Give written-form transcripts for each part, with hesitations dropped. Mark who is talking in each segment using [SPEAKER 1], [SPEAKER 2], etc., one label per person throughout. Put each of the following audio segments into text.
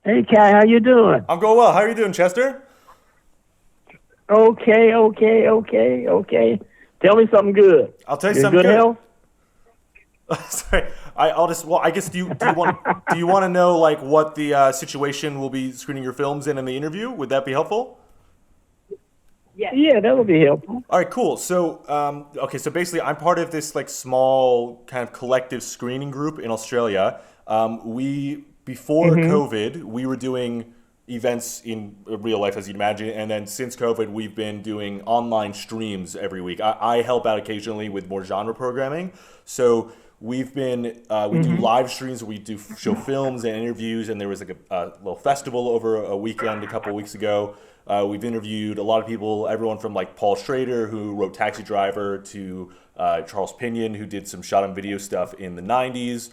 [SPEAKER 1] Hey, Kai, how you doing?
[SPEAKER 2] I'm going well. How are you doing, Chester?
[SPEAKER 1] Okay. Tell me something good.
[SPEAKER 2] I'll tell you
[SPEAKER 1] You in
[SPEAKER 2] something
[SPEAKER 1] good
[SPEAKER 2] good.
[SPEAKER 1] health?
[SPEAKER 2] Sorry, I'll just. Well, I guess do you want to know like what the situation will be screening your films in the interview? Would that be helpful?
[SPEAKER 1] Yeah, that would be helpful.
[SPEAKER 2] All right, cool. So, okay, so basically, I'm part of this like small kind of collective screening group in Australia. We before
[SPEAKER 1] Mm-hmm.
[SPEAKER 2] COVID, we were doing events in real life, as you'd imagine, and then since COVID, we've been doing online streams every week. I help out occasionally with more genre programming, so we do
[SPEAKER 1] Mm-hmm.
[SPEAKER 2] live streams. We do show films and interviews, and there was like a little festival over a weekend a couple of weeks ago. We've interviewed a lot of people, everyone from like Paul Schrader, who wrote Taxi Driver, to Charles Pinion, who did some shot on video stuff in the 90s.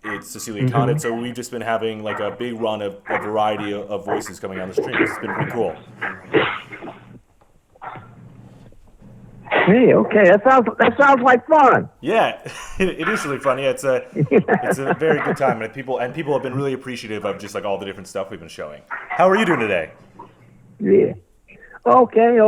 [SPEAKER 2] It's Cecilia Condit.
[SPEAKER 1] Mm-hmm.
[SPEAKER 2] So we've just been having like a big run of a variety of voices coming on the streams. It's been pretty cool.
[SPEAKER 1] Hey, okay, that sounds like fun.
[SPEAKER 2] Yeah, it is really fun. Yeah, it's a very good time, and people have been really appreciative of just like all the different stuff we've been showing. How are you doing today?
[SPEAKER 1] Yeah. Okay.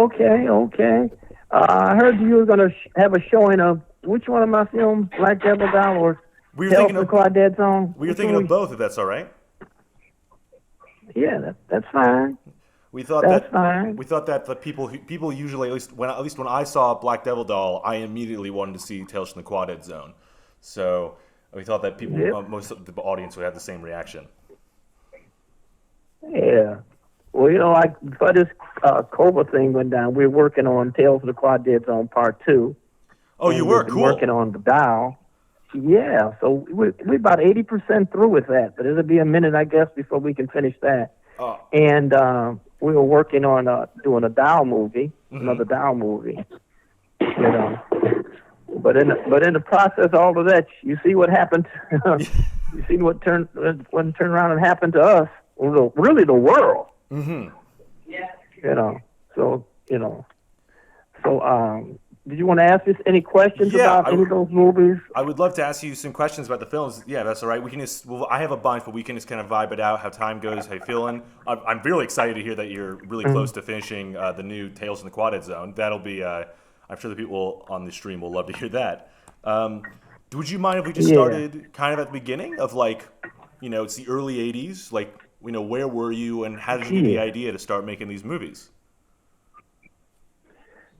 [SPEAKER 1] I heard you were gonna have a showing of which one of my films, Black Devil Doll or
[SPEAKER 2] We were
[SPEAKER 1] Tales
[SPEAKER 2] thinking
[SPEAKER 1] from the
[SPEAKER 2] of
[SPEAKER 1] QuadeaD Zone?
[SPEAKER 2] we were
[SPEAKER 1] Which one
[SPEAKER 2] thinking of both, if that's all right.
[SPEAKER 1] Yeah, that's fine.
[SPEAKER 2] We thought
[SPEAKER 1] That's
[SPEAKER 2] that
[SPEAKER 1] fine.
[SPEAKER 2] we thought that the people usually at least when I saw Black Devil Doll, I immediately wanted to see Tales from the QuadeaD Zone. So we thought that
[SPEAKER 1] Yep.
[SPEAKER 2] most of the audience would have the same reaction.
[SPEAKER 1] Yeah. Well, like before this Cobra thing went down, we were working on Tales of the QuadeaD Zone Part 2,
[SPEAKER 2] Oh, you
[SPEAKER 1] and
[SPEAKER 2] were
[SPEAKER 1] we've been working
[SPEAKER 2] cool.
[SPEAKER 1] on the dial. Yeah, so we're about 80% through with that, but it'll be a minute, I guess, before we can finish that.
[SPEAKER 2] Uh,
[SPEAKER 1] And we were working on doing a dial movie,
[SPEAKER 2] mhm.
[SPEAKER 1] another dial movie, you know. But in the process, all of that, you see what happened. You see what turned around and happened to us. Well, really, the world.
[SPEAKER 2] Mhm.
[SPEAKER 1] You know. So did you want to ask us any questions
[SPEAKER 2] Yeah,
[SPEAKER 1] about any of those movies?
[SPEAKER 2] I would love to ask you some questions about the films. Yeah, that's all right. We can just well, I have a bunch, but we can just kind of vibe it out. How time goes, how you feeling? I'm really excited to hear that you're really close
[SPEAKER 1] Mhm.
[SPEAKER 2] to finishing the new Tales in the QuadeaD Zone. That'll be. I'm sure the people on the stream will love to hear that. Um, would you mind if we just
[SPEAKER 1] Yeah.
[SPEAKER 2] started kind of at the beginning of like, it's the early '80s. Like, where were you and how did you get the
[SPEAKER 1] Yeah.
[SPEAKER 2] idea to start making these movies?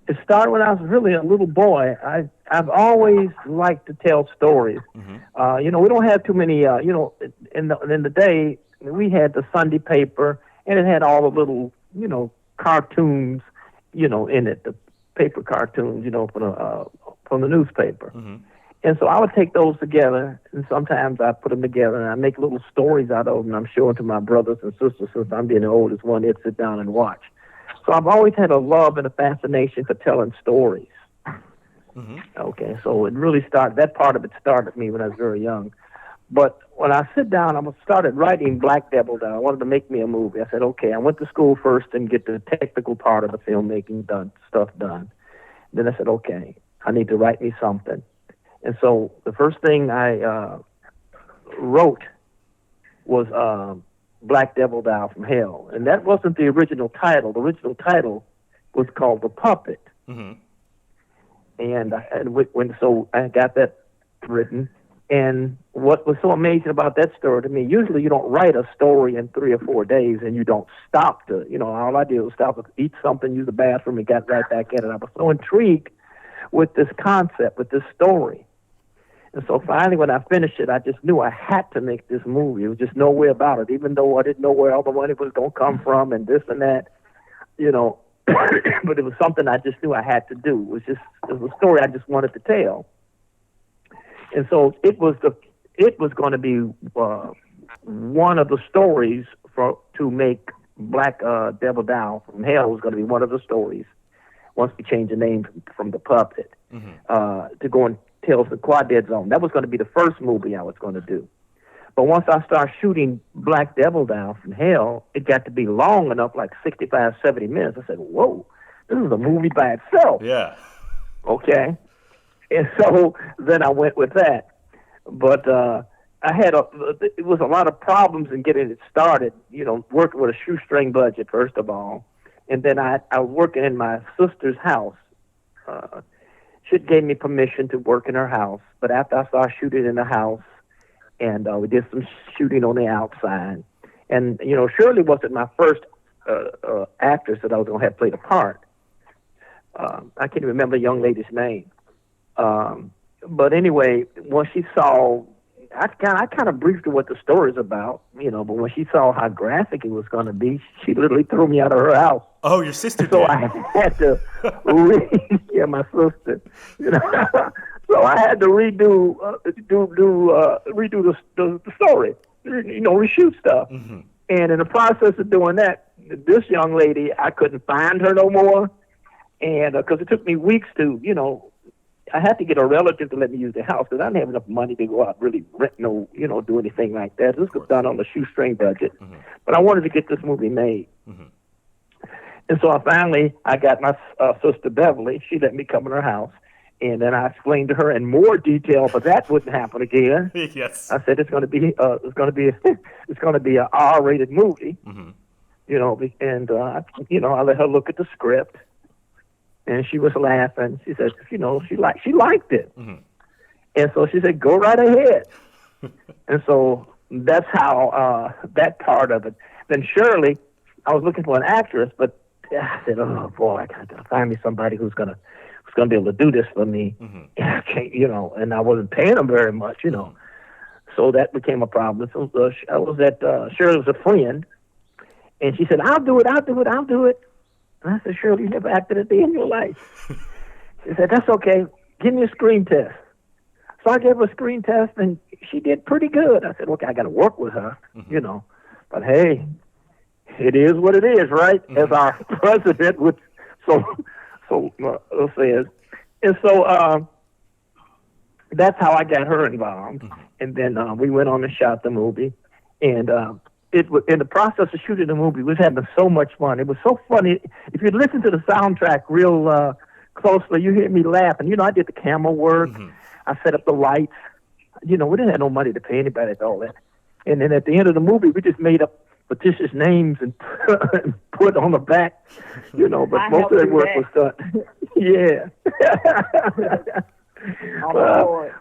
[SPEAKER 1] It started when I was really a little boy. I've always liked to tell stories.
[SPEAKER 2] Hmm.
[SPEAKER 1] We don't have too many. In the day we had the Sunday paper, and it had all the little cartoons, in it, the paper cartoons, from the newspaper.
[SPEAKER 2] Hmm.
[SPEAKER 1] And so I would take those together, and sometimes I put them together, and I make little stories out of them. And I'm showing to my brothers and sisters, since I'm being the oldest one, they'd sit down and watch. So I've always had a love and a fascination for telling stories.
[SPEAKER 2] Hmm.
[SPEAKER 1] Okay, so it really started, that part of it started me when I was very young. But when I sit down, I started writing Black Devil down. I wanted to make me a movie. I said, okay, I went to school first and get the technical part of the filmmaking stuff done. Then I said, okay, I need to write me something. And so the first thing I wrote was Black Devil Down from Hell. And that wasn't the original title. The original title was called The Puppet.
[SPEAKER 2] Hmm.
[SPEAKER 1] So I got that written. And what was so amazing about that story to me, usually you don't write a story in 3 or 4 days and you don't stop to, all I did was stop to eat something, use the bathroom, and got right back at it. I was so intrigued with this concept, with this story. And so finally, when I finished it, I just knew I had to make this movie. There was just no way about it, even though I didn't know where all the money was going to come from and this and that, but it was something I just knew I had to do. It was a story I just wanted to tell. And so it was going to be one of the stories to make Black Devil Down from Hell was going to be one of the stories. Once we changed the name from The Puppet to go and Tales of the QuadeaD Zone. That was going to be the first movie I was going to do. But once I started shooting Black Devil Down from Hell, it got to be long enough, like 65, 70 minutes. I said, whoa, this is a movie by itself.
[SPEAKER 2] Yeah.
[SPEAKER 1] Okay? And so then I went with that. But it was a lot of problems in getting it started, working with a shoestring budget, first of all. And then I was working in my sister's house. She gave me permission to work in her house. But after I started shooting in the house, and we did some shooting on the outside. And, Shirley wasn't my first actress that I was going to have played a part. I can't even remember the young lady's name. But anyway, when she saw, I kind of briefed her what the story's about, but when she saw how graphic it was going to be, she literally threw me out of her house.
[SPEAKER 2] Oh, your sister did.
[SPEAKER 1] So I had to my sister. So I had to redo the story, reshoot stuff.
[SPEAKER 2] Mm-hmm.
[SPEAKER 1] And in the process of doing that, this young lady, I couldn't find her no more, and because it took me weeks to, I had to get a relative to let me use the house because I didn't have enough money to go out and really rent do anything like that. This was done on a shoestring budget,
[SPEAKER 2] mm-hmm.
[SPEAKER 1] but I wanted to get this movie made.
[SPEAKER 2] Mm-hmm.
[SPEAKER 1] And so I got my sister Beverly. She let me come in her house, and then I explained to her in more detail, but that wouldn't happen again.
[SPEAKER 2] Yes,
[SPEAKER 1] I said it's going to be an R-rated movie,
[SPEAKER 2] mm-hmm.
[SPEAKER 1] And I let her look at the script, and she was laughing. She said, she liked it,
[SPEAKER 2] mm-hmm.
[SPEAKER 1] and so she said, "Go right ahead." And so that's how that part of it. Then Shirley, I was looking for an actress, but I said, "Oh boy, I got to find me somebody who's gonna be able to do this for me."
[SPEAKER 2] Mm-hmm.
[SPEAKER 1] I can't, and I wasn't paying them very much,
[SPEAKER 2] Mm-hmm.
[SPEAKER 1] So that became a problem. So I was at Shirley was a friend, and she said, "I'll do it. And I said, "Shirley, you never acted a day in your life." She said, "That's okay. Give me a screen test." So I gave her a screen test, and she did pretty good. I said, "Okay, I got to work with her,
[SPEAKER 2] mm-hmm.
[SPEAKER 1] But hey, it is what it is, right?"
[SPEAKER 2] Mm-hmm.
[SPEAKER 1] As our president would so says. And so that's how I got her involved.
[SPEAKER 2] Mm-hmm.
[SPEAKER 1] And then we went on and shot the movie. And it was in the process of shooting the movie, we was having so much fun. It was so funny. If you listen to the soundtrack real closely, you hear me laughing. I did the camera work.
[SPEAKER 2] Mm-hmm.
[SPEAKER 1] I set up the lights. We didn't have no money to pay anybody at all that. And then at the end of the movie, we just made up fictitious names and put on the back, but most of that work was done. Yeah.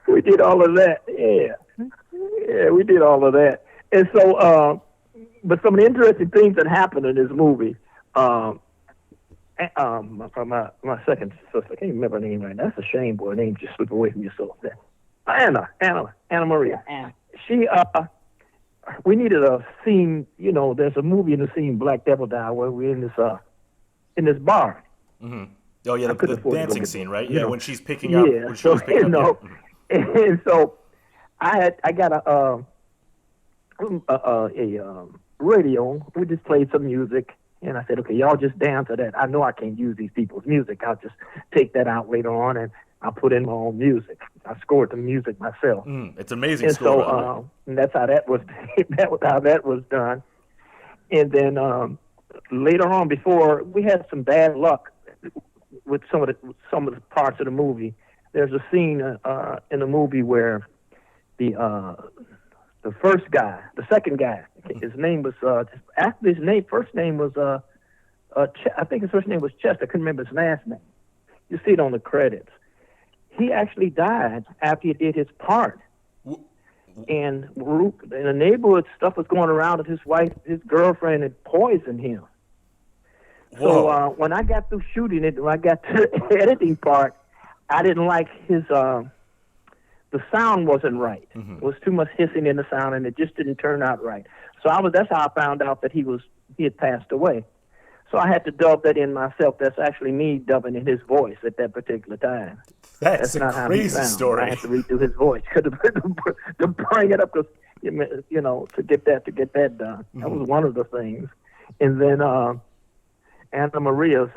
[SPEAKER 1] We did all of that. Yeah, we did all of that. And so, but some of the interesting things that happened in this movie, my second sister, I can't remember her name right now. That's a shame, boy. Her name just slipped away from you so fast. Anna Maria.
[SPEAKER 3] Anna.
[SPEAKER 1] She, we needed a scene, there's a movie in the scene, Black Devil Die, where we're in this bar.
[SPEAKER 2] Mm-hmm. Oh yeah, the dancing scene, right? Yeah, when she's picking
[SPEAKER 1] up.
[SPEAKER 2] When she was picking up.
[SPEAKER 1] Yeah. And so I got a radio. We just played some music, and I said, "Okay, y'all just dance to that. I know I can't use these people's music. I'll just take that out later on, and I'll put in my own music." I scored the music myself.
[SPEAKER 2] It's amazing.
[SPEAKER 1] And so and that's how that was. How that was done. And then later on, before we had some bad luck with some of the parts of the movie. There's a scene in the movie where the second guy, his name was after his first name was I think his first name was Chester. I couldn't remember his last name. You see it on the credits. He actually died after he did his part. And in the neighborhood, stuff was going around that his girlfriend had poisoned him. So when I got through shooting it, when I got to the editing part, I didn't like the sound wasn't right.
[SPEAKER 2] Mm-hmm.
[SPEAKER 1] It was too much hissing in the sound, and it just didn't turn out right. So that's how I found out that he had passed away. So I had to dub that in myself. That's actually me dubbing in his voice at that particular time.
[SPEAKER 2] That's
[SPEAKER 1] not
[SPEAKER 2] a crazy story.
[SPEAKER 1] I had to redo his voice to bring it up, because to get that done.
[SPEAKER 2] Mm-hmm.
[SPEAKER 1] That was one of the things. And then Anna Maria's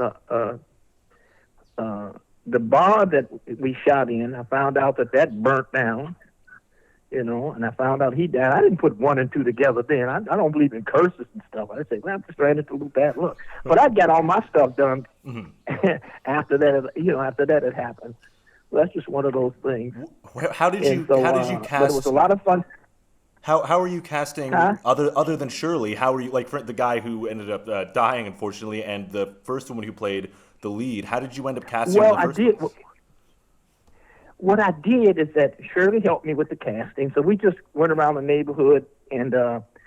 [SPEAKER 1] the bar that we shot in, I found out that burnt down, and I found out he died. I didn't put one and two together then. I don't believe in curses and stuff. I say, well, I'm just trying to do bad luck. But I got all my stuff done after that had happened. Well, that's just one of those things.
[SPEAKER 2] How did you cast?
[SPEAKER 1] But it was a lot of fun.
[SPEAKER 2] How are you casting
[SPEAKER 1] Huh?
[SPEAKER 2] other than Shirley? How are you like for the guy who ended up dying unfortunately, and the first woman who played the lead? How did you end up casting her in
[SPEAKER 1] Well,
[SPEAKER 2] the
[SPEAKER 1] I
[SPEAKER 2] first
[SPEAKER 1] did.
[SPEAKER 2] place?
[SPEAKER 1] What I did is that Shirley helped me with the casting. So we just went around the neighborhood and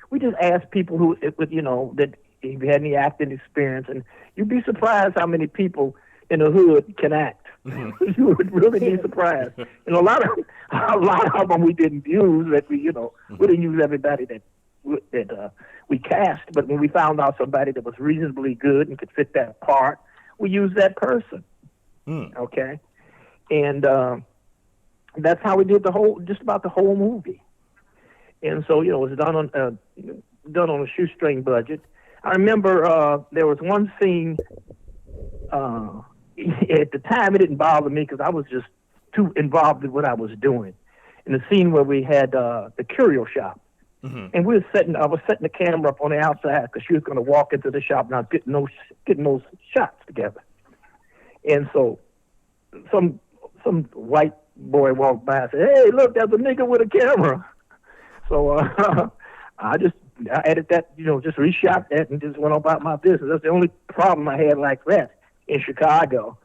[SPEAKER 1] we just asked people who, that if you had any acting experience. And you'd be surprised how many people in the hood can act. You would really be surprised. And a lot of them we didn't use. That we didn't use everybody that we cast. But when we found out somebody that was reasonably good and could fit that part, we used that person. Okay, and that's how we did just about the whole movie. And so it was done on a shoestring budget. I remember there was one scene. At the time, it didn't bother me because I was just too involved in what I was doing. In the scene where we had the curio shop, and I was setting the camera up on the outside because she was going to walk into the shop and I was getting those shots together. And so some white boy walked by and said, "Hey, look, there's a nigga with a camera." So I added that, just reshot that and just went about my business. That's the only problem I had like that in Chicago.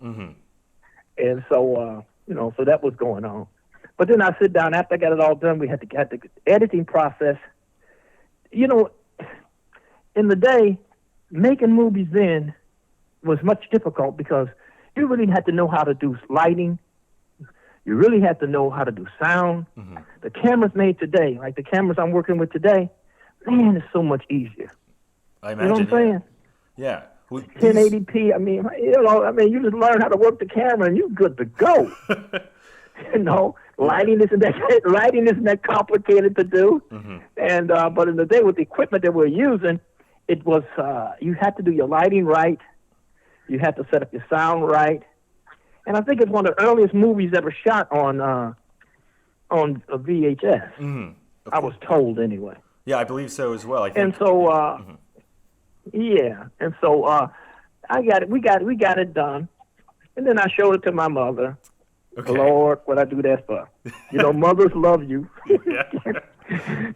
[SPEAKER 1] And so, so that was going on. But then I sit down, after I got it all done, we had to get the editing process. In the day, making movies then was much difficult because you really had to know how to do lighting. You really had to know how to do sound. The cameras made today, like the cameras I'm working with today, man, it's so much easier.
[SPEAKER 2] I imagine.
[SPEAKER 1] You know what I'm saying?
[SPEAKER 2] Yeah.
[SPEAKER 1] 1080p. I mean, you just learn how to work the camera and you're good to go. Lighting isn't that complicated to do. And but in the day with the equipment that we're using, it was you had to do your lighting right. You had to set up your sound right. And I think it's one of the earliest movies ever shot on a VHS. I was told anyway.
[SPEAKER 2] Yeah, I believe so as well. I think.
[SPEAKER 1] And so, yeah, and so I got it. We got it done, and then I showed it to my mother. Okay. Lord, what I do that for? Mothers love you.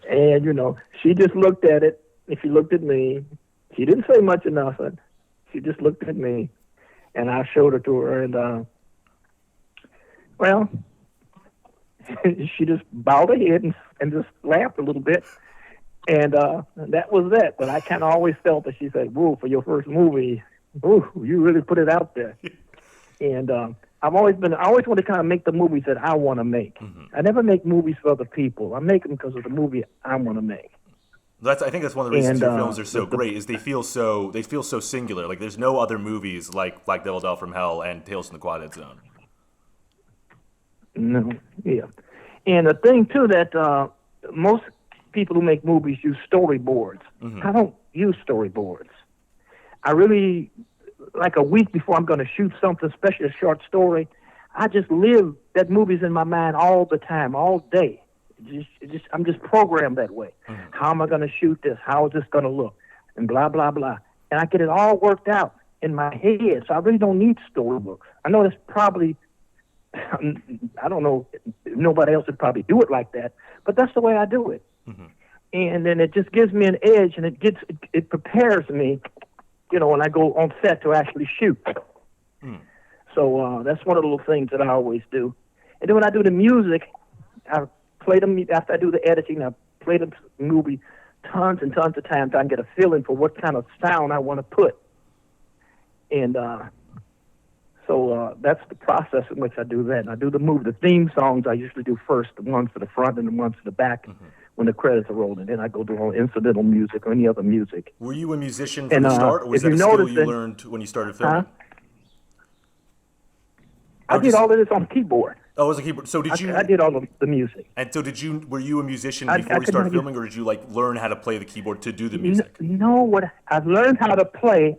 [SPEAKER 1] And she just looked at it, and she looked at me. She didn't say much or nothing. She just looked at me, and I showed it to her, and well, she just bowed her head and just laughed a little bit. And that was that. But I kind of always felt that she said, "Whoa, for your first movie, ooh, you really put it out there." And I always want to kind of make the movies that I want to make. I never make movies for other people. I make them because of the movie I want to make.
[SPEAKER 2] I think that's one of the reasons your films are so great. Is they feel so singular. Like there's no other movies like Black Devil Doll from Hell and Tales from the QuadeaD Zone.
[SPEAKER 1] No, yeah, and the thing too that most people who make movies use storyboards. I don't use storyboards. I really, like a week before I'm going to shoot something, especially a short story, I just live that movie's in my mind all the time, all day. I'm just programmed that way. How am I going to shoot this? How is this going to look? And blah, blah, blah. And I get it all worked out in my head, so I really don't need storybooks. I know that's probably, I don't know, nobody else would probably do it like that, but that's the way I do it. And then it just gives me an edge, and it prepares me, when I go on set to actually shoot. So that's one of the little things that I always do. And then when I do the music, I play them after I do the editing. I play the movie tons and tons of times. I can get a feeling for what kind of sound I want to put. And so that's the process in which I do that. And I do the theme songs. I usually do first, the ones for the front and the ones for the back. When the credits are rolling, then I go do all incidental music or any other music.
[SPEAKER 2] Were you a musician from the start, or was that a skill you learned when you started filming?
[SPEAKER 1] I did all of this on keyboard.
[SPEAKER 2] Oh, it was a keyboard. So did you?
[SPEAKER 1] I did all of the music.
[SPEAKER 2] And so were you a musician before you started filming, or did you learn how to play the keyboard to do the music?
[SPEAKER 1] You know what? I've learned how to play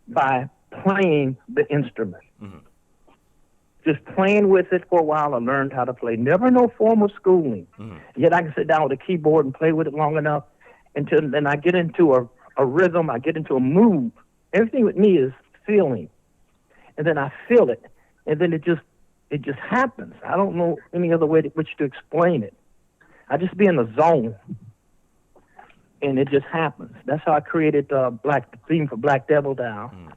[SPEAKER 1] by playing the instrument. Just playing with it for a while, I learned how to play. Never no formal schooling. Yet I can sit down with a keyboard and play with it long enough until then I get into a rhythm, I get into a mood. Everything with me is feeling. And then I feel it. And then it just happens. I don't know any other way which to explain it. I just be in the zone. and it just happens. That's how I created the theme for Black Devil Down,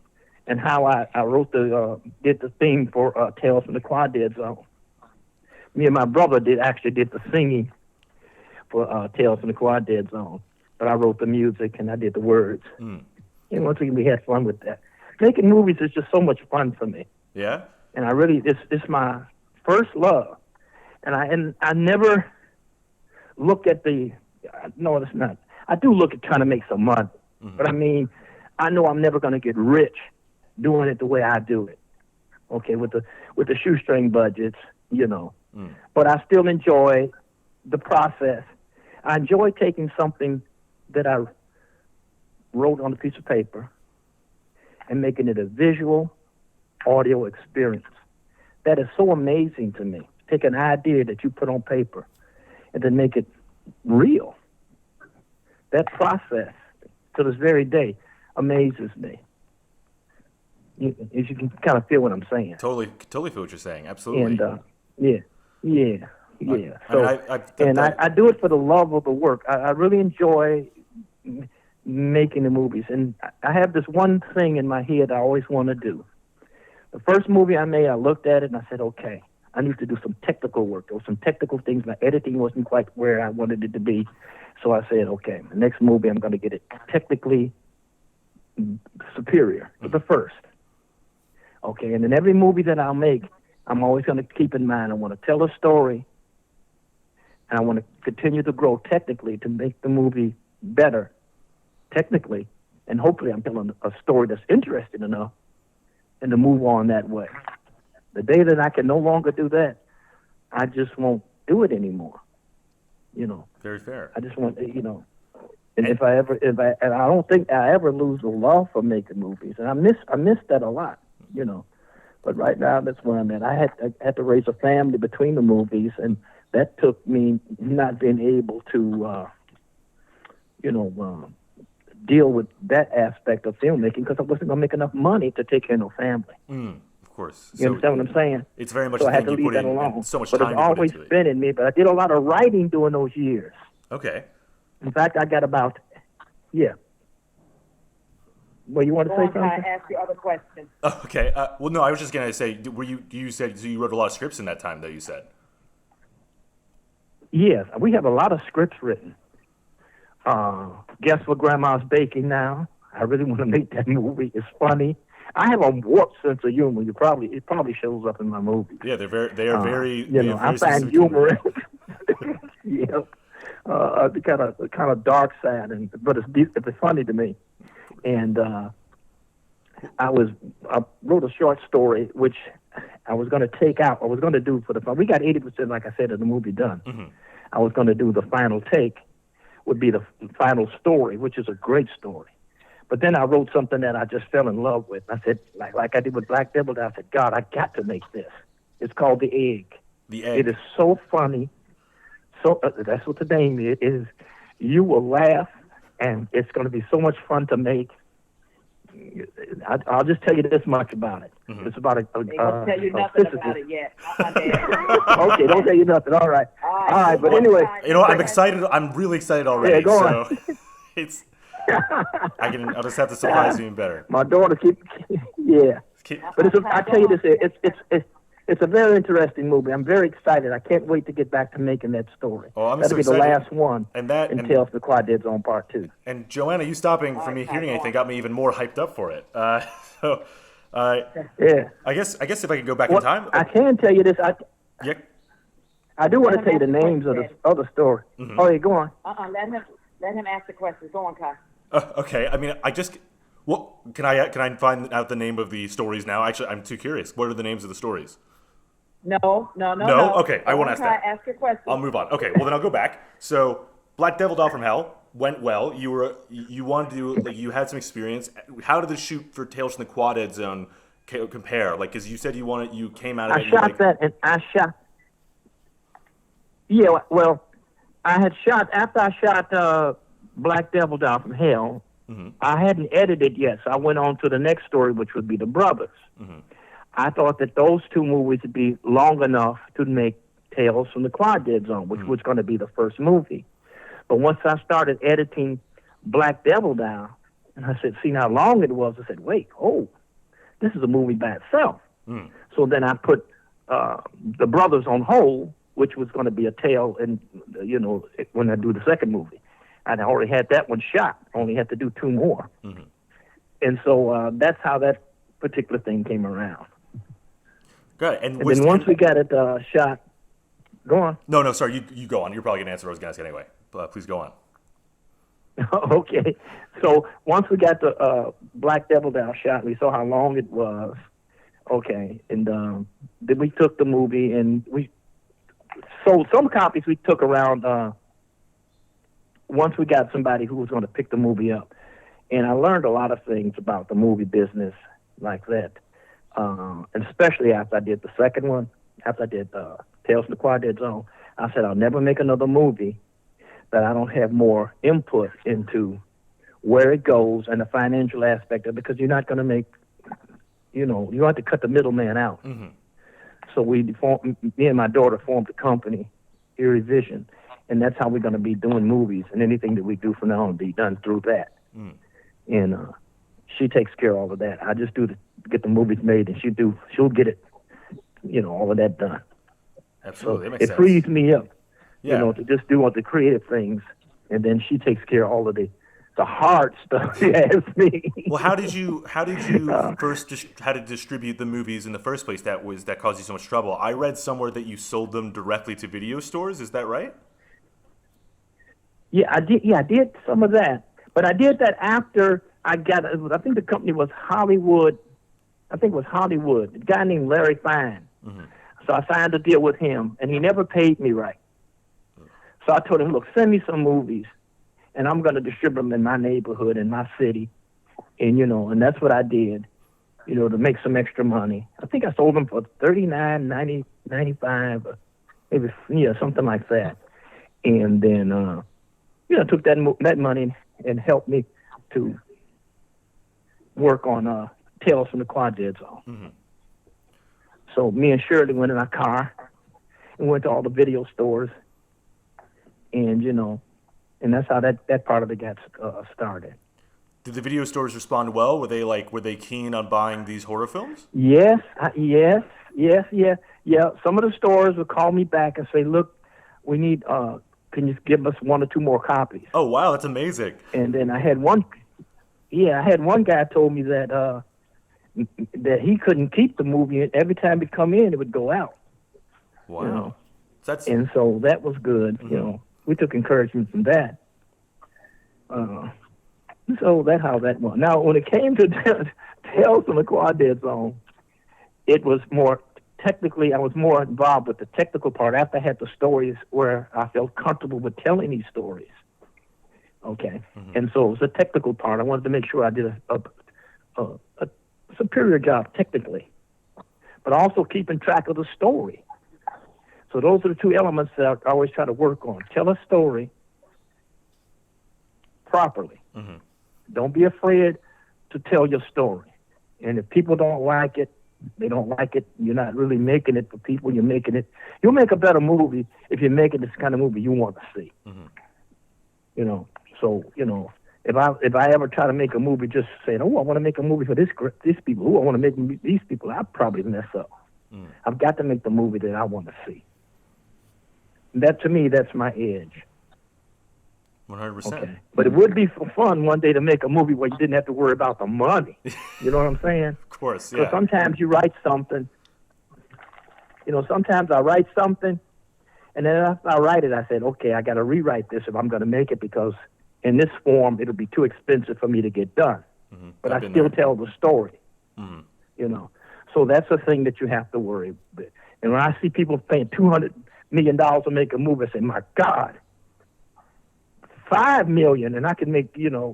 [SPEAKER 1] and how I wrote did the theme for Tales from the QuadeaD Zone. Me and my brother actually did the singing for Tales from the QuadeaD Zone, but I wrote the music and I did the words. And once again, we had fun with that. Making movies is just so much fun for me.
[SPEAKER 2] Yeah.
[SPEAKER 1] And I really, it's my first love, and I never look at no, it's not. I do look at trying to make some money, but I mean, I know I'm never going to get rich doing it the way I do it. Okay, with the shoestring budgets, you know. But I still enjoy the process. I enjoy taking something that I wrote on a piece of paper and making it a visual audio experience. That is so amazing to me. Take an idea that you put on paper and then make it real. That process, to this very day, amazes me. You can kind of feel what I'm saying.
[SPEAKER 2] Totally feel what you're saying. Absolutely.
[SPEAKER 1] And So, I do it for the love of the work. I really enjoy making the movies, and I have this one thing in my head I always want to do. The first movie I made, I looked at it and I said, okay, I need to do some technical work. There were some technical things. My editing wasn't quite where I wanted it to be. So I said, okay, the next movie I'm going to get it technically superior to the first. Okay, and in every movie that I'll make, I'm always going to keep in mind I want to tell a story, and I want to continue to grow technically to make the movie better technically, and hopefully I'm telling a story that's interesting enough and to move on that way. The day that I can no longer do that, I just won't do it anymore. You know.
[SPEAKER 2] Very fair.
[SPEAKER 1] I just want, you know, and and I don't think I ever lose the love for making movies, and I miss that a lot, you know. But right now, that's where I'm at. I had to raise a family between the movies, and that took me not being able to, deal with that aspect of filmmaking because I wasn't going to make enough money to take care of no family.
[SPEAKER 2] Of course.
[SPEAKER 1] You understand what I'm saying?
[SPEAKER 2] It's very much
[SPEAKER 1] so
[SPEAKER 2] the
[SPEAKER 1] I had
[SPEAKER 2] thing
[SPEAKER 1] to
[SPEAKER 2] you
[SPEAKER 1] leave
[SPEAKER 2] put
[SPEAKER 1] that alone.
[SPEAKER 2] so much
[SPEAKER 1] but
[SPEAKER 2] time
[SPEAKER 1] it's always
[SPEAKER 2] to put into
[SPEAKER 1] been in me. But I did a lot of writing during those years.
[SPEAKER 2] Okay.
[SPEAKER 1] In fact, I got about, Well, you want to say something?
[SPEAKER 3] I ask you other questions.
[SPEAKER 2] Oh, okay. Well, no, I was just gonna say, you said so you wrote a lot of scripts in that time, though. You said.
[SPEAKER 1] Yes, we have a lot of scripts written. Guess What Grandma's Baking Now. I really want to make that movie. It's funny. I have a warped sense of humor. It probably shows up in my movies.
[SPEAKER 2] Yeah, they are very.
[SPEAKER 1] I find humor. The kind of dark side, but it's funny to me. And I wrote a short story which I was going to take out. I was going to do for the fun. We got 80%, like I said, of the movie done. Mm-hmm. I was going to do the final take, would be the final story, which is a great story. But then I wrote something that I just fell in love with. I said, like I did with Black Devil, I said, God, I got to make this. It's called The Egg.
[SPEAKER 2] The Egg.
[SPEAKER 1] It is so funny. So that's what the name is. You will laugh, and it's going to be so much fun to make. I'll just tell you this much about it. Mm-hmm. It's about
[SPEAKER 3] They won't tell you nothing about it yet.
[SPEAKER 1] Okay, don't tell you nothing. All right. All right. But anyway,
[SPEAKER 2] I'm excited. I'm really excited already.
[SPEAKER 1] Yeah, go on.
[SPEAKER 2] It's. I'll just have to surprise you even better.
[SPEAKER 1] My daughter But I tell you this, it's a very interesting movie. I'm very excited. I can't wait to get back to making that story.
[SPEAKER 2] Oh, I'm
[SPEAKER 1] That'll
[SPEAKER 2] so
[SPEAKER 1] be
[SPEAKER 2] excited.
[SPEAKER 1] the last one.
[SPEAKER 2] And
[SPEAKER 1] Tales from the QuadeaD Zone Part 2.
[SPEAKER 2] And Joanna, you stopping from me hearing anything got me even more hyped up for it.
[SPEAKER 1] Yeah.
[SPEAKER 2] I guess if I could go back in time.
[SPEAKER 1] I can tell you this.
[SPEAKER 2] Yeah.
[SPEAKER 1] I do want to tell you the names of the other story. Mm-hmm. Oh, yeah, go on.
[SPEAKER 3] Let him ask the question. Go on, Kai.
[SPEAKER 2] Okay. I mean, can I find out the name of the stories now? Actually, I'm too curious. What are the names of the stories?
[SPEAKER 3] No.
[SPEAKER 2] Okay, I won't ask that.
[SPEAKER 3] Ask your question.
[SPEAKER 2] I'll move on. Okay, well then I'll go back. So, Black Devil Doll from Hell went well. You wanted to do you had some experience. How did the shoot for Tales from the QuadeaD Zone compare? Because you said you came out of it.
[SPEAKER 1] I shot. Yeah, well, after I shot Black Devil Doll from Hell. Mm-hmm. I hadn't edited yet, so I went on to the next story, which would be The Brothers. Mm-hmm. I thought that those two movies would be long enough to make Tales from the QuadeaD Zone, which was going to be the first movie. But once I started editing Black Devil down, and I said, seen how long it was. I said, wait, this is a movie by itself. So then I put The Brothers on hold, which was going to be a tale, and when I do the second movie, I already had that one shot. Only had to do 2 more, and so that's how that particular thing came around.
[SPEAKER 2] Good.
[SPEAKER 1] And then once we got it shot, go on.
[SPEAKER 2] No, sorry, you go on. You're probably going to answer what I was going to ask anyway. But please go on.
[SPEAKER 1] Okay. So once we got the Black Devil down shot, we saw how long it was. Okay. And then we took the movie and we sold some copies. We took around once we got somebody who was going to pick the movie up. And I learned a lot of things about the movie business like that. And especially after I did the second one, after I did Tales from the QuadeaD Zone, I said I'll never make another movie that I don't have more input into where it goes and the financial aspect of it, because you're not going to make, you have to cut the middleman out. So me and my daughter formed a company, Erie Vision, and that's how we're going to be doing movies, and anything that we do from now on will be done through that. And she takes care of all of that. I just get the movies made, and she'll get it, all of that done.
[SPEAKER 2] Absolutely,
[SPEAKER 1] so
[SPEAKER 2] that makes sense.
[SPEAKER 1] It frees me up,
[SPEAKER 2] yeah.
[SPEAKER 1] To just do all the creative things, and then she takes care of all of the hard stuff. She asks me.
[SPEAKER 2] Well, how did you first how to distribute the movies in the first place? That caused you so much trouble. I read somewhere that you sold them directly to video stores. Is that right?
[SPEAKER 1] Yeah, I did. Yeah, I did some of that, but I did that after I think the company was Hollywood. I think it was Hollywood. A guy named Larry Fine. So I signed a deal with him, and he never paid me right. So I told him, look, send me some movies, and I'm going to distribute them in my neighborhood, in my city. And, and that's what I did, to make some extra money. I think I sold them for $39, $95, maybe, something like that. And then, took that money and helped me to work on Tales from the QuadeaD Zone. So me and Shirley went in our car and went to all the video stores, and and that's how that part of it got started.
[SPEAKER 2] Did the video stores respond well? Were they keen on buying these horror films?
[SPEAKER 1] Yes. Some of the stores would call me back and say, "Look, we need. Can you give us 1 or 2 more copies?"
[SPEAKER 2] Oh wow, that's amazing.
[SPEAKER 1] And then I had one guy told me that he couldn't keep the movie. Every time it come in, it would go out.
[SPEAKER 2] Wow.
[SPEAKER 1] And so that was good. We took encouragement from that. So that's how that went. Now, when it came to Tales from the QuadeaD Zone, it was more technically. I was more involved with the technical part after I had the stories where I felt comfortable with telling these stories. Okay, and so it was the technical part. I wanted to make sure I did a superior job technically, but also keeping track of the story. So those are the 2 elements that I always try to work on. Tell a story properly. Don't be afraid to tell your story. And if people don't like it, they don't like it. You're not really making it for people. You're making it. You'll make a better movie if you're making this kind of movie you want to see. So if I ever try to make a movie just saying, "Oh, I want to make a movie for this people. Oh, I want to make these people," I'd probably mess up. I've got to make the movie that I want to see. That, to me, that's my edge.
[SPEAKER 2] 100%.
[SPEAKER 1] Okay. But it would be fun one day to make a movie where you didn't have to worry about the money. You know what I'm saying?
[SPEAKER 2] Of course, yeah.
[SPEAKER 1] Because sometimes you write something. Sometimes I write something, and then after I write it, I said, okay, I got to rewrite this if I'm going to make it, because in this form, it'll be too expensive for me to get done. But I still tell the story. So that's a thing that you have to worry with. And when I see people paying $200 million to make a movie, I say, my God, $5 million, and I can make, a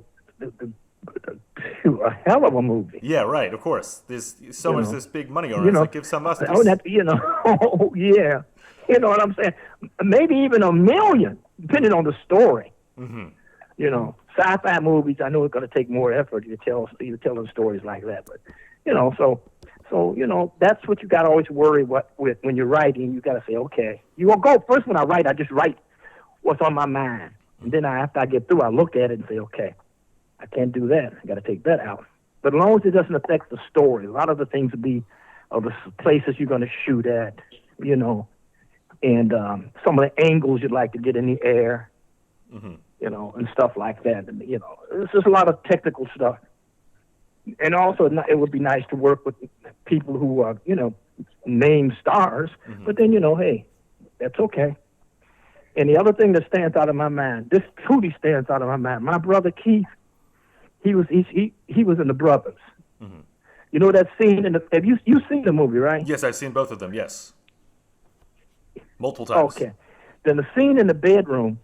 [SPEAKER 1] hell of a movie.
[SPEAKER 2] Yeah, right, of course. There's so much this big money on it. Like, give some us.
[SPEAKER 1] Oh, yeah. You know what I'm saying? Maybe even $1 million, depending on the story. Sci-fi movies, I know it's going to take more effort. You're telling stories like that, but so that's what you got to always worry with when you're writing. You got to say, okay, you won't go first. When I write, I just write what's on my mind, and then after I get through, I look at it and say, okay, I can't do that. I got to take that out. But as long as it doesn't affect the story, a lot of the things would be of the places you're going to shoot at, you know, and some of the angles you'd like to get in the air, you know, and stuff like that. And, you know, it's just a lot of technical stuff. And also, it would be nice to work with people who are, you know, named stars. But then, you know, hey, that's okay. And the other thing that stands out of my mind, this truly stands out of my mind. My brother Keith, he was in The Brothers. You know that scene in the? Have you seen the movie, right?
[SPEAKER 2] Yes, I've seen both of them. Yes, multiple times.
[SPEAKER 1] Okay. Then the scene in the bedroom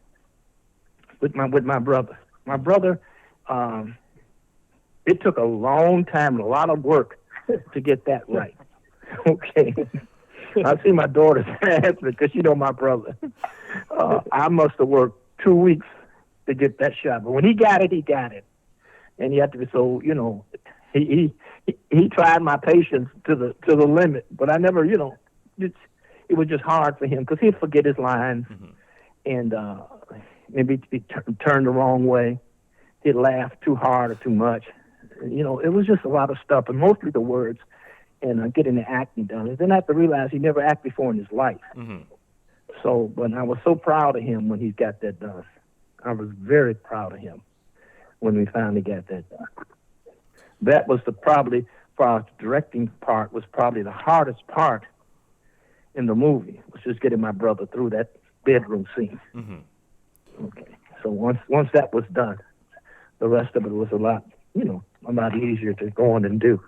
[SPEAKER 1] with my brother. My brother, it took a long time and a lot of work to get that right. Okay. I see my daughter's answer because you know my brother. I must have worked 2 weeks to get that shot, but when he got it, he got it, and he had to be so, you know, he tried my patience to the limit, but I never, you know, it was just hard for him because he'd forget his lines, and maybe he turned the wrong way, he'd laugh too hard or too much, you know, it was just a lot of stuff, and mostly the words, and getting the acting done. And then I have to realize he never acted before in his life. So, but I was so proud of him when he got that done. I was very proud of him when we finally got that done. That was probably, for our directing part, was probably the hardest part in the movie, was just getting my brother through that bedroom scene. Okay. So once that was done, the rest of it was a lot easier to go on and do.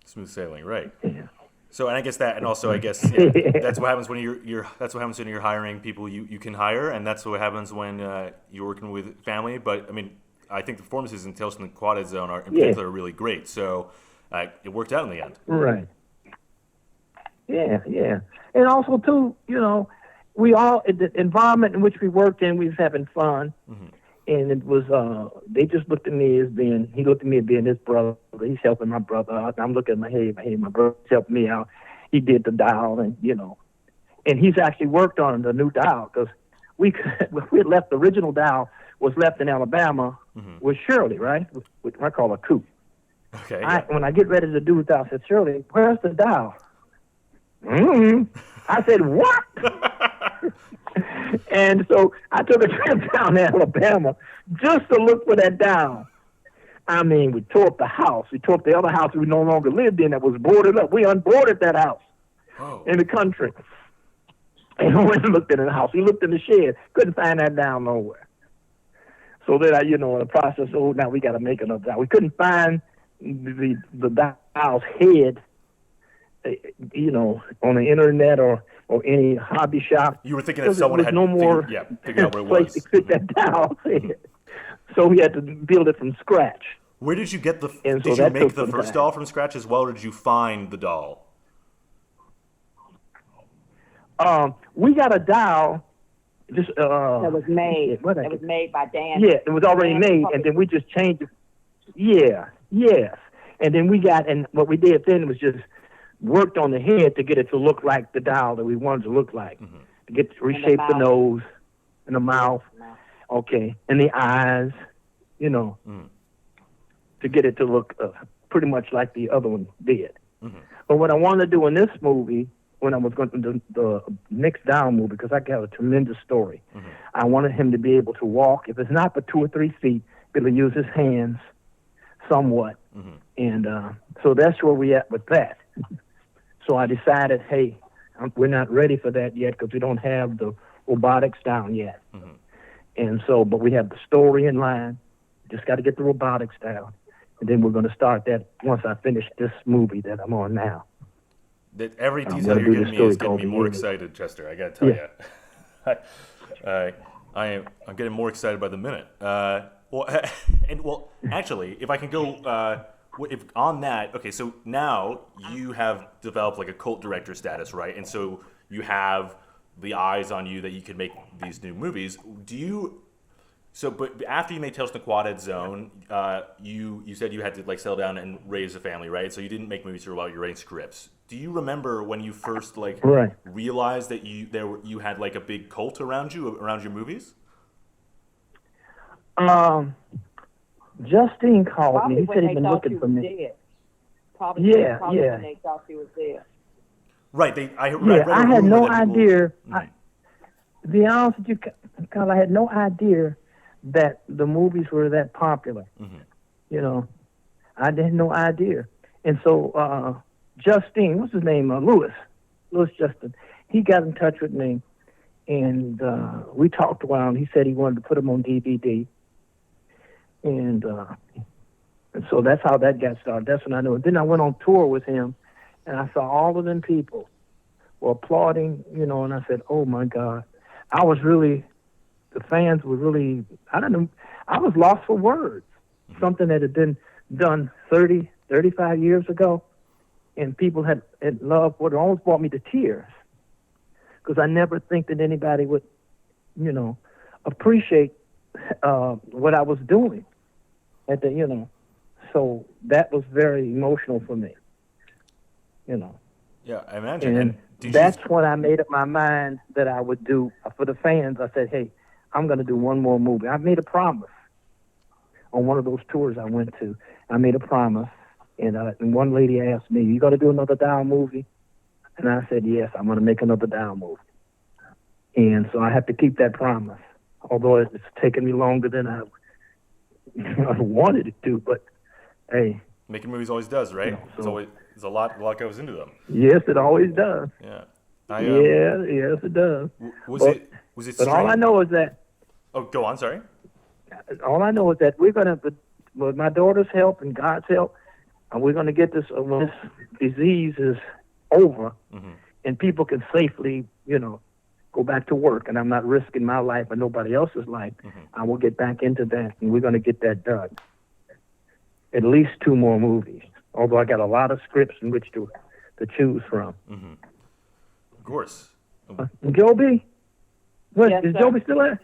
[SPEAKER 2] Smooth sailing, right?
[SPEAKER 1] Yeah.
[SPEAKER 2] So, and I guess that, and also I guess that's what happens when that's what happens when you're hiring people you can hire, and that's what happens when you're working with family. But I mean, I think the performances in Tales from the QuadeaD Zone are in particular are really great. So it worked out in the end. Right.
[SPEAKER 1] Yeah. And also too, you know, the environment in which we worked in, we was having fun. And it was, they just looked at me as being his brother. He's helping my brother out. I'm looking at my brother's helping me out. He did the dial, and, you know, and he's actually worked on the new dial because we had left, the original dial was left in Alabama with Shirley, right? With I call her Coop.
[SPEAKER 2] Okay.
[SPEAKER 1] When I get ready to do the dial, I said, Shirley, where's the dial? I said, what? And so I took a trip down to Alabama just to look for that dial. I mean, we tore up the house. We tore up the other house we no longer lived in that was boarded up. We unboarded that house in the country. And we went and looked in the house. We looked in the shed. Couldn't find that dial nowhere. So then, in the process, now we got to make another dial. We couldn't find the dial's head, on the internet or any hobby shop.
[SPEAKER 2] You were thinking that someone had figured out where it was.
[SPEAKER 1] To fit that dial. So we had to build it from scratch.
[SPEAKER 2] Where did you get did you make the first doll from scratch as well, or did you find the doll?
[SPEAKER 3] We got a doll. That was made. It was made by Dan.
[SPEAKER 1] Yeah, it was already made, and then we just changed it. Yeah, yes. And then what we did then was just worked on the head to get it to look like the doll that we wanted to look like. To reshape the nose and the mouth, okay, and the eyes, to get it to look pretty much like the other one did. But what I wanted to do in this movie, when I was going to do the next down movie, because I got a tremendous story, I wanted him to be able to walk, if it's not for 2 or 3 feet, be able to use his hands somewhat. And so that's where we at with that. So I decided, hey, we're not ready for that yet because we don't have the robotics down yet. And so, but we have the story in line. Just got to get the robotics down. And then we're going to start that once I finish this movie that I'm on now.
[SPEAKER 2] That every detail you're giving me is getting me more excited, Chester. I got to tell you. I'm getting more excited by the minute. Actually, if I can go... if on that, okay, so now you have developed like a cult director status, right? And so you have the eyes on you that you can make these new movies. But after you made Tales from the QuadeaD Zone, you said you had to like settle down and raise a family, right? So you didn't make movies for a while. You're writing scripts. Do you remember when you first realized that you had like a big cult around your movies?
[SPEAKER 1] Justine called
[SPEAKER 3] Probably
[SPEAKER 1] me. He
[SPEAKER 3] when
[SPEAKER 1] said
[SPEAKER 3] they
[SPEAKER 1] he'd been
[SPEAKER 3] thought
[SPEAKER 1] looking
[SPEAKER 3] she
[SPEAKER 1] for
[SPEAKER 3] was
[SPEAKER 1] me.
[SPEAKER 3] dead. Probably
[SPEAKER 1] Yeah.
[SPEAKER 3] when they thought she was dead.
[SPEAKER 2] Right. I
[SPEAKER 1] Yeah,
[SPEAKER 2] read a
[SPEAKER 1] I had
[SPEAKER 2] rumor
[SPEAKER 1] no
[SPEAKER 2] that people,
[SPEAKER 1] idea. To be honest with you, Carl, I had no idea that the movies were that popular. You know, I had no idea. And so Justine, what's his name? Louis Justin. He got in touch with me, and we talked a while. And he said he wanted to put them on DVD, and so that's how that got started. That's when I knew it. Then I went on tour with him, and I saw all of them people were applauding, you know, and I said, oh, my God. The fans were really, I don't know, I was lost for words. Something that had been done 30, 35 years ago, and people had loved what almost brought me to tears, because I never think that anybody would, you know, appreciate what I was doing at the, you know. So that was very emotional for me, you know.
[SPEAKER 2] Yeah, I imagine.
[SPEAKER 1] And that's when I made up my mind that I would do, for the fans, I said, hey, I'm going to do one more movie. I made a promise on one of those tours I went to. I made a promise, and one lady asked me, you going to do another Dow movie? And I said, yes, I'm going to make another Dow movie. And so I have to keep that promise, although it's taken me longer than I wanted it to, but hey.
[SPEAKER 2] Making movies always does, right?
[SPEAKER 1] You know,
[SPEAKER 2] There's a lot goes into them.
[SPEAKER 1] Yes, it always does.
[SPEAKER 2] Yeah.
[SPEAKER 1] Yes, it does.
[SPEAKER 2] Was it
[SPEAKER 1] But
[SPEAKER 2] strange?
[SPEAKER 1] all I know is that.
[SPEAKER 2] Oh, go on. Sorry.
[SPEAKER 1] All I know is that we're gonna, with my daughter's help and God's help, we're gonna get this when this disease is over, and people can safely, you know, go back to work, and I'm not risking my life or nobody else's life. I will get back into that, and we're gonna get that done. At least 2 more movies. Although I got a lot of scripts in which to choose from.
[SPEAKER 2] Of course.
[SPEAKER 1] Joby? What,
[SPEAKER 3] Yes,
[SPEAKER 1] is
[SPEAKER 3] sir.
[SPEAKER 1] Joby still there?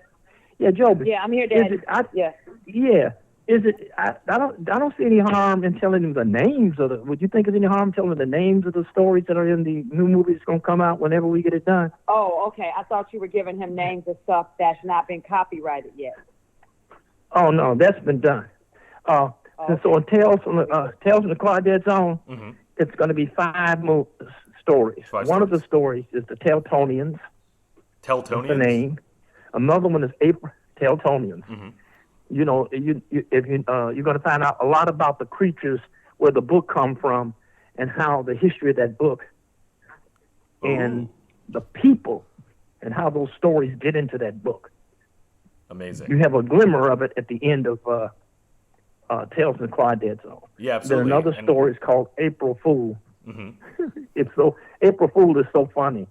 [SPEAKER 1] Yeah, Joby.
[SPEAKER 3] Yeah, I'm here, Dad.
[SPEAKER 1] Yeah. Is it? I don't see any harm in telling them the names of the. Would you think there's any harm telling them the names of the stories that are in the new movie that's going to come out whenever we get it done?
[SPEAKER 3] Oh, okay. I thought you were giving him names of stuff that's not been copyrighted yet.
[SPEAKER 1] Oh no, that's been done. And so on Tales from the QuadeaD Zone, it's going to be 5 stories. One of the stories is the Teltonians.
[SPEAKER 2] Teltonians?
[SPEAKER 1] That's the name. Another one is April Teltonians. You know, you're going to find out a lot about the creatures, where the book come from, and how the history of that book, and the people, and how those stories get into that book.
[SPEAKER 2] Amazing.
[SPEAKER 1] You have a glimmer of it at the end of Tales from the QuadeaD Zone.
[SPEAKER 2] Yeah, absolutely.
[SPEAKER 1] Then another story is called April Fool. April Fool is so funny.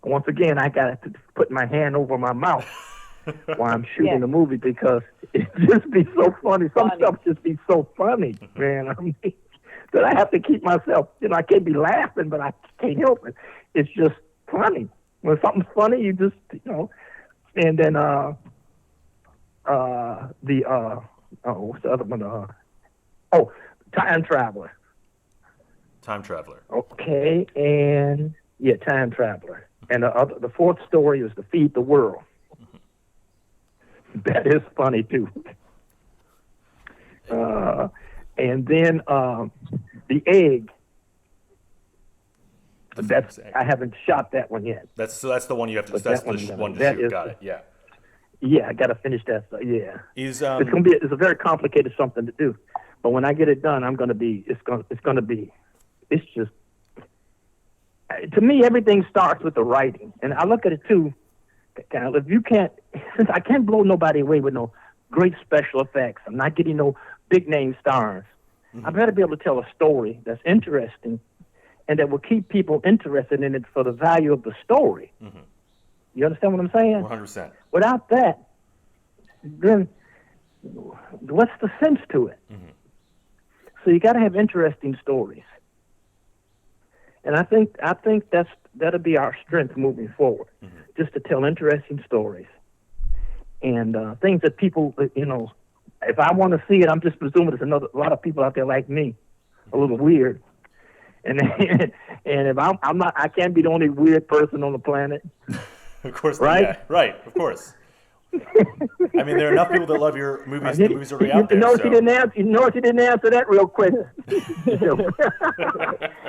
[SPEAKER 1] And once again, I got to put my hand over my mouth while I'm shooting the movie, because it just be so funny. Some stuff just be so funny, man. I mean, that I have to keep myself. You know, I can't be laughing, but I can't help it. It's just funny. When something's funny, you just, you know. And then what's the other one? Time Traveler.
[SPEAKER 2] Time Traveler.
[SPEAKER 1] Okay, and Time Traveler. And the 4th story is to Feed the World. That is funny too. And then the Egg. I haven't shot that one yet.
[SPEAKER 2] That's the one you have to.
[SPEAKER 1] But
[SPEAKER 2] That's
[SPEAKER 1] that
[SPEAKER 2] the one to shoot. Got it. Yeah.
[SPEAKER 1] Yeah, I got to finish that. Yeah.
[SPEAKER 2] It's
[SPEAKER 1] a very complicated something to do, but when I get it done, it's just, to me, everything starts with the writing, and I look at it too. Since I can't blow nobody away with no great special effects, I'm not getting no big name stars. I better be able to tell a story that's interesting, and that will keep people interested in it for the value of the story. You understand what I'm saying?
[SPEAKER 2] 100%.
[SPEAKER 1] Without that, then what's the sense to it? So you got to have interesting stories, and I think that'll be our strength moving forward, just to tell interesting stories and things that people, you know, if I want to see it, I'm just presuming there's a lot of people out there like me, a little weird, and if I'm not, I can't be the only weird person on the planet.
[SPEAKER 2] Of course,
[SPEAKER 1] right?
[SPEAKER 2] Yeah, right. Of course. I mean, there are enough people that love your movies. The movies are already out there.
[SPEAKER 1] You notice you didn't answer that real quick.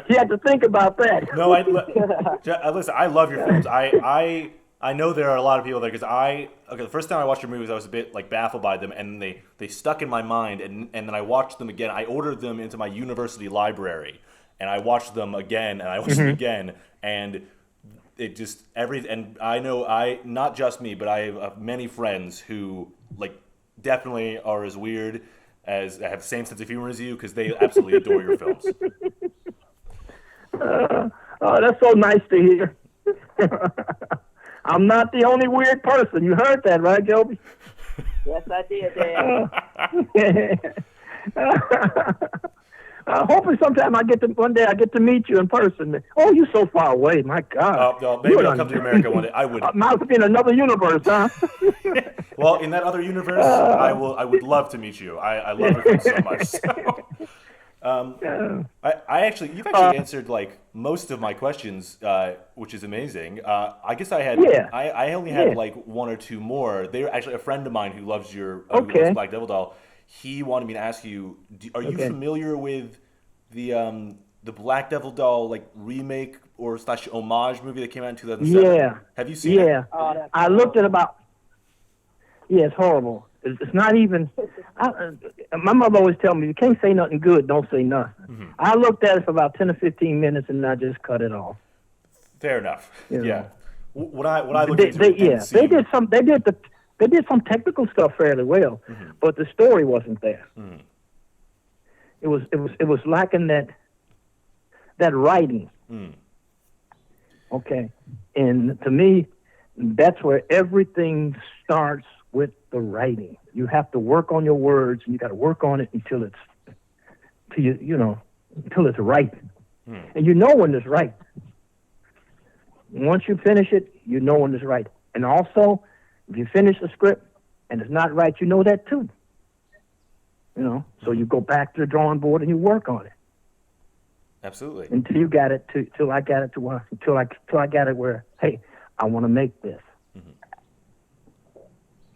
[SPEAKER 1] You had to think about that.
[SPEAKER 2] No, listen. I love your films. I know there are a lot of people there because the first time I watched your movies, I was a bit like baffled by them, and they stuck in my mind, and then I watched them again. I ordered them into my university library, and I watched them again, and I watched them again, and it just and I know not just me, but I have many friends who like definitely are as weird as have the same sense of humor as you because they absolutely adore your films.
[SPEAKER 1] Oh, that's so nice to hear. I'm not the only weird person. You heard that, right, Joby?
[SPEAKER 3] Yes, I did, Dad.
[SPEAKER 1] Hopefully sometime one day I get to meet you in person. Oh, you're so far away. My God.
[SPEAKER 2] Maybe I'll come to America one day. I would.
[SPEAKER 1] Might be in another universe, huh?
[SPEAKER 2] Well, in that other universe, I would love to meet you. I love your film so much. So. You've actually answered like most of my questions, which is amazing. I guess I had, I only had like one or two more. They're actually a friend of mine who loves who loves Black Devil Doll. He wanted me to ask you, are you familiar with the Black Devil Doll like remake or / homage movie that came out in 2007?
[SPEAKER 1] Yeah.
[SPEAKER 2] Have you seen it?
[SPEAKER 1] Yeah. I looked at about. Yeah, it's horrible. It's not even. My mother always tell me, you can't say nothing good, don't say nothing. Mm-hmm. I looked at it for about 10 or 15 minutes and I just cut it off.
[SPEAKER 2] Fair enough.
[SPEAKER 1] You know?
[SPEAKER 2] Yeah. When I looked into it,
[SPEAKER 1] they did some technical stuff fairly well, but the story wasn't there. Mm. It was lacking that writing. Mm. Okay, and to me, that's where everything starts with the writing. You have to work on your words, and you got to work on it until it's right, and you know when it's right. Once you finish it, you know when it's right, and also. If you finish the script and it's not right, you know that too. You know, so you go back to the drawing board and you work on it.
[SPEAKER 2] Absolutely.
[SPEAKER 1] Until you got it till I got it where, hey, I want to make this. Mm-hmm.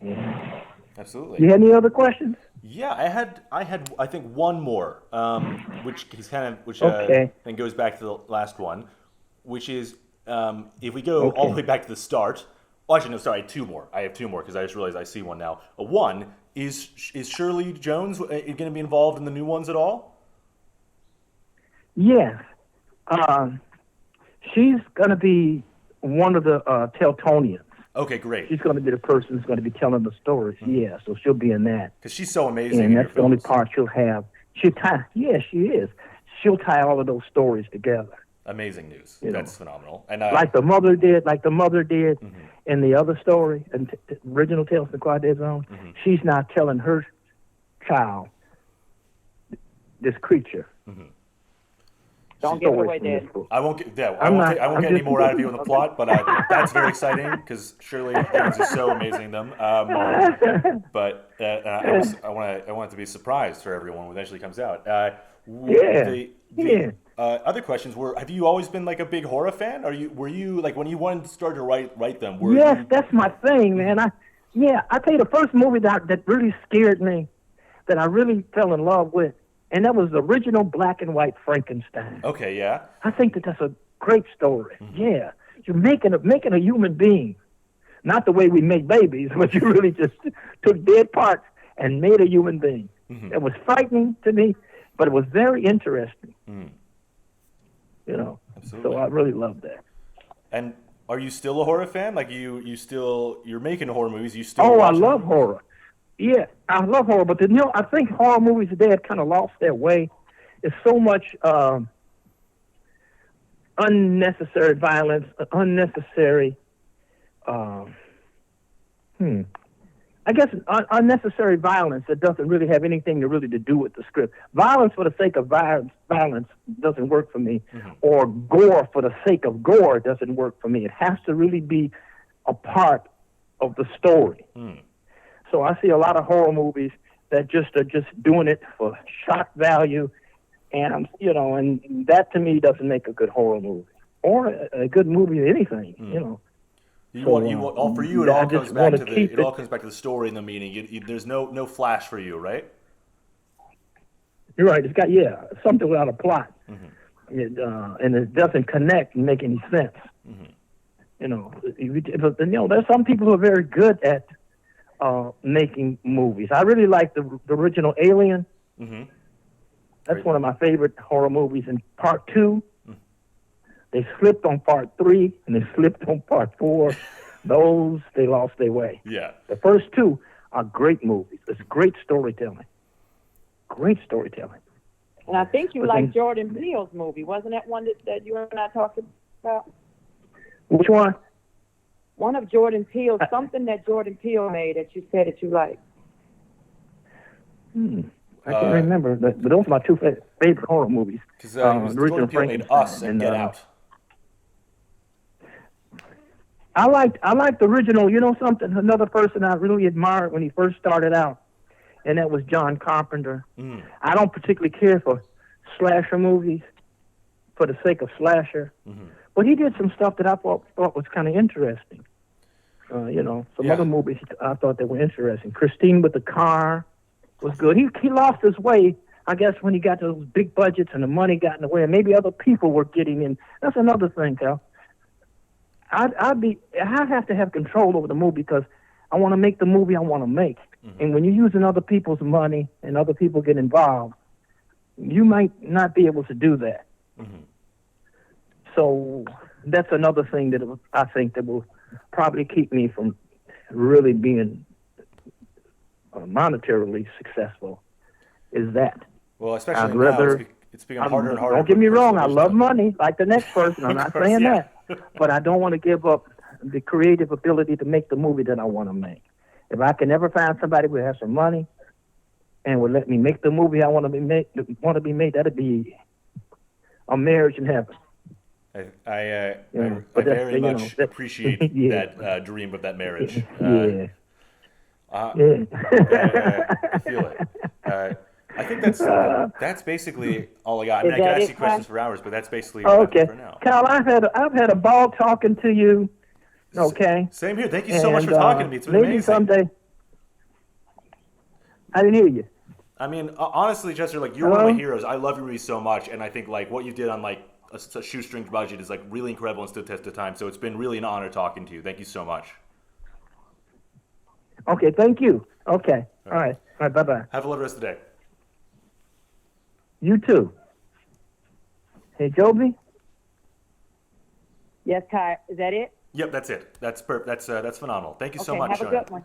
[SPEAKER 1] Yeah.
[SPEAKER 2] Absolutely.
[SPEAKER 1] You had any other questions?
[SPEAKER 2] Yeah, I had I think one more, which then goes back to the last one, which is if we go all the way back to the start. Well, actually, no, sorry, two more. I have two more because I just realized I see one now. One, is Shirley Jones going to be involved in the new ones at all?
[SPEAKER 1] Yes. She's going to be one of the Teltonians.
[SPEAKER 2] Okay, great.
[SPEAKER 1] She's going to be the person who's going to be telling the stories. Mm-hmm. Yeah, so she'll be in that.
[SPEAKER 2] Because she's so amazing.
[SPEAKER 1] And that's the only part she'll have. She is. She'll tie all of those stories together.
[SPEAKER 2] Amazing news. That's phenomenal. And
[SPEAKER 1] like the mother did in the other story, and original Tales from the QuadeaD Zone. Mm-hmm. She's now telling her child this creature.
[SPEAKER 3] Mm-hmm. Don't give it away, Dad.
[SPEAKER 2] I won't get any more out of you on the plot, but that's very exciting because Shirley Jones is so amazing in them. But I want it to be a surprise for everyone when it eventually comes out. Other questions were: have you always been like a big horror fan? Were you like when you wanted to start to write them?
[SPEAKER 1] Yes, that's my thing, man. I tell you, the first movie that really scared me, that I really fell in love with, and that was the original black and white Frankenstein.
[SPEAKER 2] Okay, yeah.
[SPEAKER 1] I think that's a great story. Mm-hmm. Yeah, you're making a human being, not the way we make babies, but you really just took dead parts and made a human being. Mm-hmm. It was frightening to me, but it was very interesting. Mm. You know, absolutely. So I really love that.
[SPEAKER 2] And are you still a horror fan? Like you're making horror movies. You still?
[SPEAKER 1] Oh, I love horror. Yeah, I love horror, but I think horror movies today have kind of lost their way. There's so much unnecessary violence, unnecessary. Unnecessary violence that doesn't really have anything to do with the script. Violence for the sake of violence doesn't work for me, or gore for the sake of gore doesn't work for me. It has to really be a part of the story. Mm. So I see a lot of horror movies that are just doing it for shock value, and and that to me doesn't make a good horror movie or a good movie or anything. Mm.
[SPEAKER 2] For you, it all comes back to the story and the meaning. There's no flash for you, right?
[SPEAKER 1] You're right. It's got something without a plot, and it doesn't connect and make any sense. There's some people who are very good at making movies. I really like the original Alien. That's one of my favorite horror movies. In part 2, they slipped on part 3, and they slipped on part 4. Those, they lost their way.
[SPEAKER 2] Yeah.
[SPEAKER 1] The first 2 are great movies. It's great storytelling. Great storytelling.
[SPEAKER 3] And I think you liked Jordan Peele's movie. Wasn't that one that you and I talked about?
[SPEAKER 1] Which one?
[SPEAKER 3] One of Jordan Peele's, something that Jordan Peele made that you said that you liked.
[SPEAKER 1] I can't remember, but those are my 2 favorite horror movies.
[SPEAKER 2] Because Jordan Peele made Us and Get Out.
[SPEAKER 1] I liked the original. You know something? Another person I really admired when he first started out, and that was John Carpenter. I don't particularly care for slasher movies for the sake of slasher, but he did some stuff that I thought was kind of interesting. Some other movies I thought that were interesting. Christine with the Car was good. He lost his way, I guess, when he got to those big budgets and the money got in the way, and maybe other people were getting in. That's another thing, Cal. I'd have to have control over the movie because I want to make the movie I want to make. And when you're using other people's money and other people get involved, you might not be able to do that. So that's another thing that I think that will probably keep me from really being monetarily successful. Is that?
[SPEAKER 2] Well, especially now, it's become harder and harder.
[SPEAKER 1] Don't get me wrong. I love money like the next person. I'm not saying that. But I don't want to give up the creative ability to make the movie that I want to make. If I can ever find somebody who has some money and will let me make the movie I want to be made, that'd be a marriage in heaven.
[SPEAKER 2] I very much appreciate that dream of that marriage. I feel it. I think that's basically all I got. I mean, I can ask you questions for hours, but that's basically
[SPEAKER 1] okay
[SPEAKER 2] for now.
[SPEAKER 1] Cal, I've had a ball talking to you. Okay.
[SPEAKER 2] Same here. Thank you so much for talking to me. It's been
[SPEAKER 1] maybe
[SPEAKER 2] amazing.
[SPEAKER 1] Someday. I didn't hear you.
[SPEAKER 2] I mean, honestly, Chester, you're one of my heroes. I love your movie so much, and I think what you did on a shoestring budget is really incredible and stood the test of time. So it's been really an honor talking to you. Thank you so much.
[SPEAKER 1] Okay, thank you. Okay. All right. Bye-bye.
[SPEAKER 2] Have a lovely rest of the day.
[SPEAKER 1] You too. Hey, Joby?
[SPEAKER 3] Yes, Kai. Is that it?
[SPEAKER 2] Yep, that's it. That's phenomenal. Thank you so much,
[SPEAKER 3] have a good one.